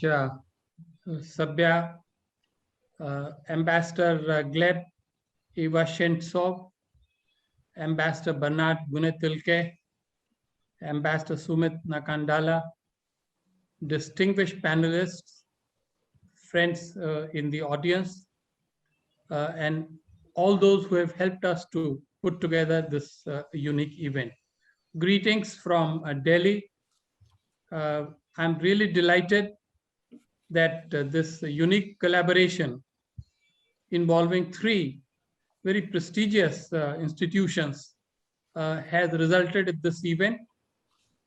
much, Sabya, Ambassador Gleb Ivashentsov, Ambassador Bernard Gunetilke, Ambassador Sumit Nakandala, distinguished panelists, friends in the audience, and all those who have helped us to put together this unique event. Greetings from Delhi. I'm really delighted that this unique collaboration involving three very prestigious institutions has resulted in this event.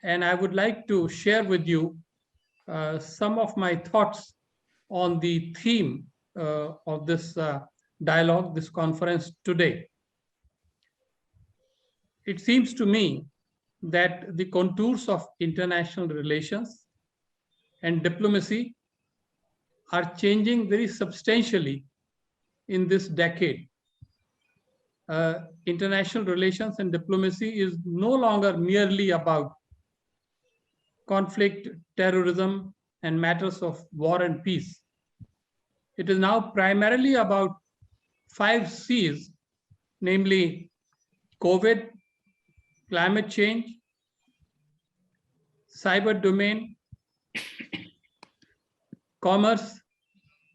And I would like to share with you some of my thoughts on the theme of this dialogue, this conference today. It seems to me that the contours of international relations and diplomacy are changing very substantially in this decade. International relations and diplomacy is no longer merely about conflict, terrorism, and matters of war and peace. It is now primarily about 5 C's, namely COVID, climate change, cyber domain, commerce,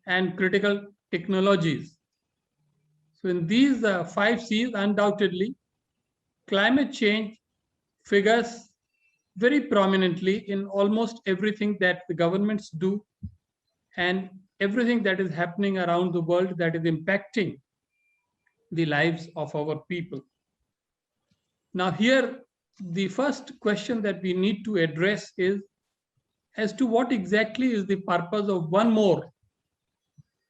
and critical technologies. So in these 5 C's, undoubtedly, climate change figures very prominently in almost everything that the governments do and everything that is happening around the world that is impacting the lives of our people. Now here, the first question that we need to address is as to what exactly is the purpose of one more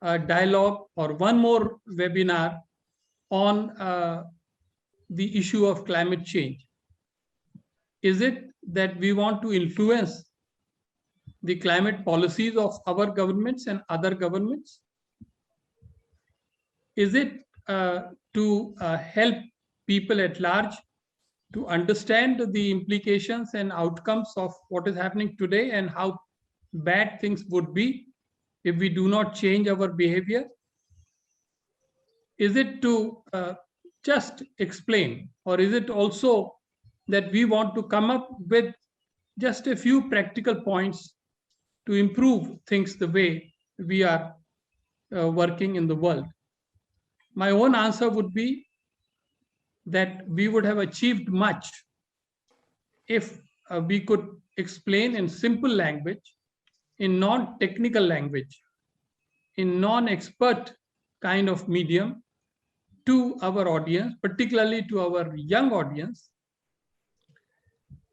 dialogue or one more webinar on the issue of climate change. Is it that we want to influence the climate policies of our governments and other governments? Is it to help people at large to understand the implications and outcomes of what is happening today and how bad things would be if we do not change our behavior? Is it to just explain, or is it also that we want to come up with just a few practical points to improve things the way we are working in the world? My own answer would be that we would have achieved much if we could explain in simple language, in non-technical language, in non-expert kind of medium to our audience, particularly to our young audience,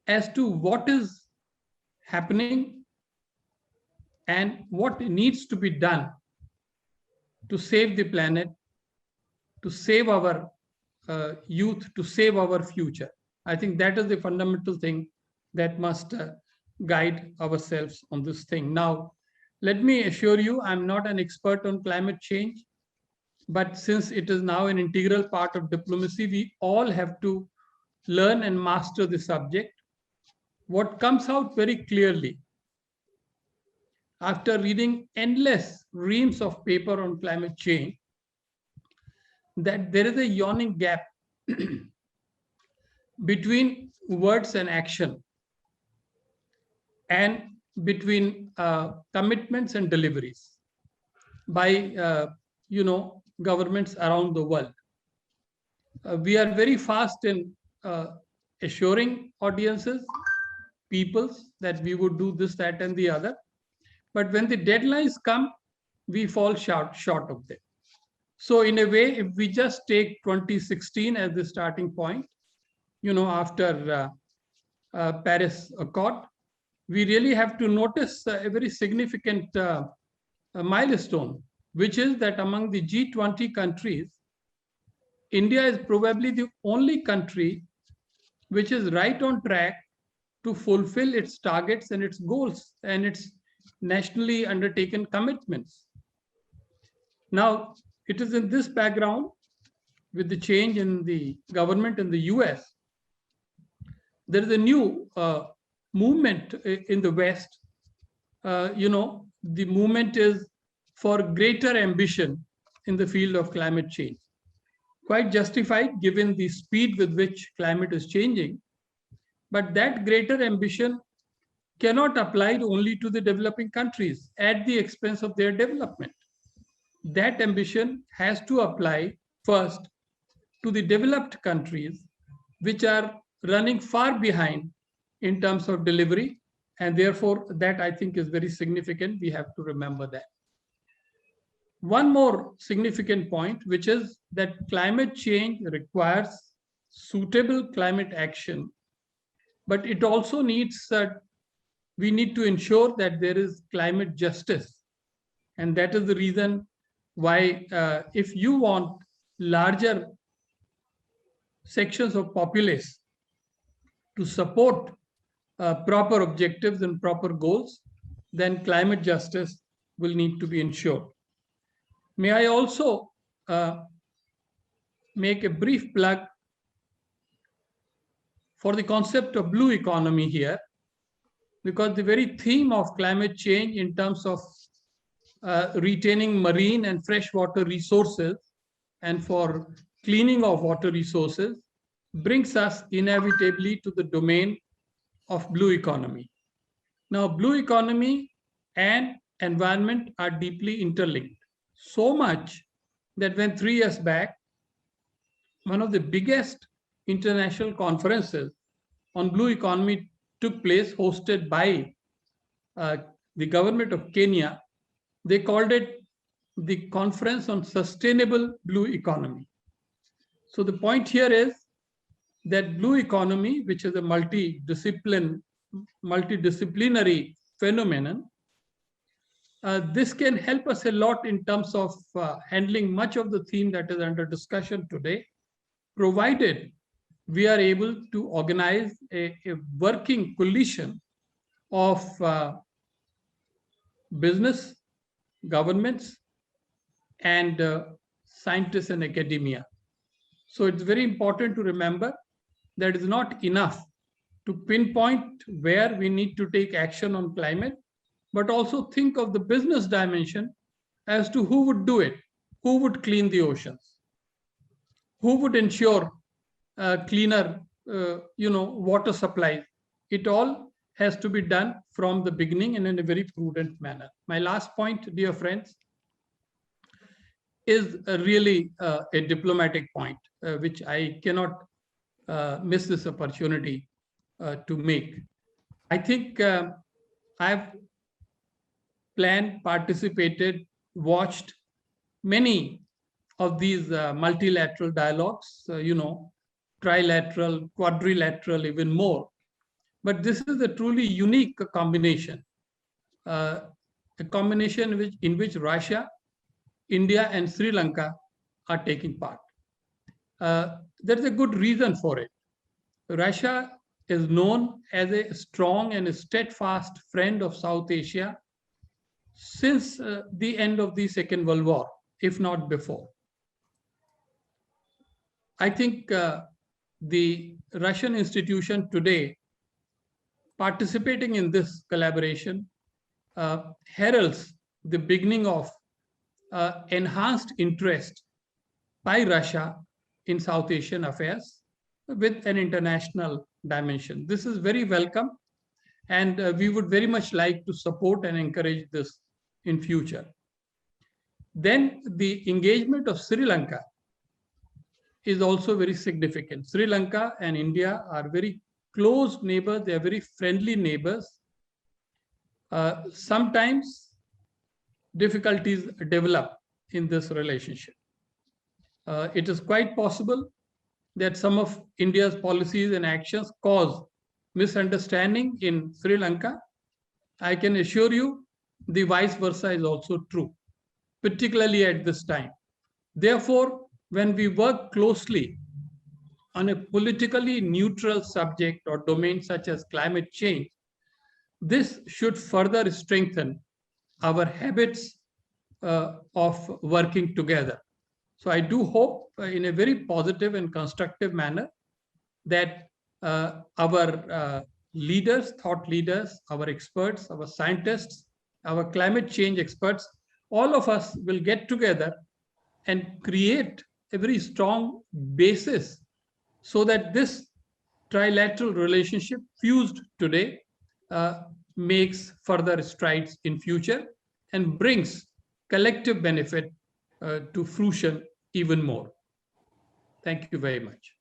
as to what is happening and what needs to be done to save the planet, to save our youth, to save our future. I think that is the fundamental thing that must guide ourselves on this thing. Now, let me assure you, I'm not an expert on climate change, but since it is now an integral part of diplomacy, we all have to learn and master the subject. What comes out very clearly after reading endless reams of paper on climate change, that there is a yawning gap between words and action, and between commitments and deliveries by governments around the world. We are very fast in assuring audiences, peoples, that we would do this, that, and the other. But when the deadlines come, we fall short of them. So in a way, if we just take 2016 as the starting point, after Paris Accord, we really have to notice a very significant milestone, which is that among the G20 countries, India is probably the only country which is right on track to fulfill its targets and its goals and its nationally undertaken commitments. Now, it is in this background, with the change in the government in the US, there is a new movement in the West, the movement is for greater ambition in the field of climate change. Quite justified given the speed with which climate is changing, but that greater ambition cannot apply only to the developing countries at the expense of their development. That ambition has to apply first to the developed countries, which are running far behind in terms of delivery. And therefore, that I think is very significant. We have to remember that. One more significant point, which is that climate change requires suitable climate action, but it also needs, we need to ensure that there is climate justice. And that is the reason why if you want larger sections of populace to support proper objectives and proper goals, then climate justice will need to be ensured. May I also make a brief plug for the concept of blue economy here, because the very theme of climate change in terms of retaining marine and freshwater resources and for cleaning of water resources brings us inevitably to the domain of blue economy. Now, blue economy and environment are deeply interlinked, so much that when 3 years back, one of the biggest international conferences on blue economy took place, hosted by the government of Kenya. They called it the Conference on Sustainable Blue Economy. So the point here is that blue economy, which is a multidisciplinary phenomenon, this can help us a lot in terms of handling much of the theme that is under discussion today, provided we are able to organize a working coalition of business, governments, and scientists and academia. So it's very important to remember that it's not enough to pinpoint where we need to take action on climate, but also think of the business dimension as to who would do it, who would clean the oceans, who would ensure cleaner water supply. It all has to be done from the beginning and in a very prudent manner. My last point, dear friends, is really a diplomatic point, which I cannot miss this opportunity to make. I think I've planned, participated, watched many of these multilateral dialogues, trilateral, quadrilateral, even more. But this is a truly unique combination, a combination in which Russia, India, and Sri Lanka are taking part. There's a good reason for it. Russia is known as a strong and a steadfast friend of South Asia since the end of the Second World War, if not before. I think the Russian institution today participating in this collaboration heralds the beginning of enhanced interest by Russia in South Asian affairs with an international dimension. This is very welcome, and we would very much like to support and encourage this in future. Then the engagement of Sri Lanka is also very significant. Sri Lanka and India are very close neighbors. They are very friendly neighbors. Sometimes difficulties develop in this relationship. It is quite possible that some of India's policies and actions cause misunderstanding in Sri Lanka. I can assure you the vice versa is also true, particularly at this time. Therefore, when we work closely on a politically neutral subject or domain such as climate change, this should further strengthen our habits of working together. So I do hope in a very positive and constructive manner that our leaders, thought leaders, our experts, our scientists our climate change experts, all of us will get together and create a very strong basis so that this trilateral relationship fused today makes further strides in future and brings collective benefit to fruition even more. Thank you very much.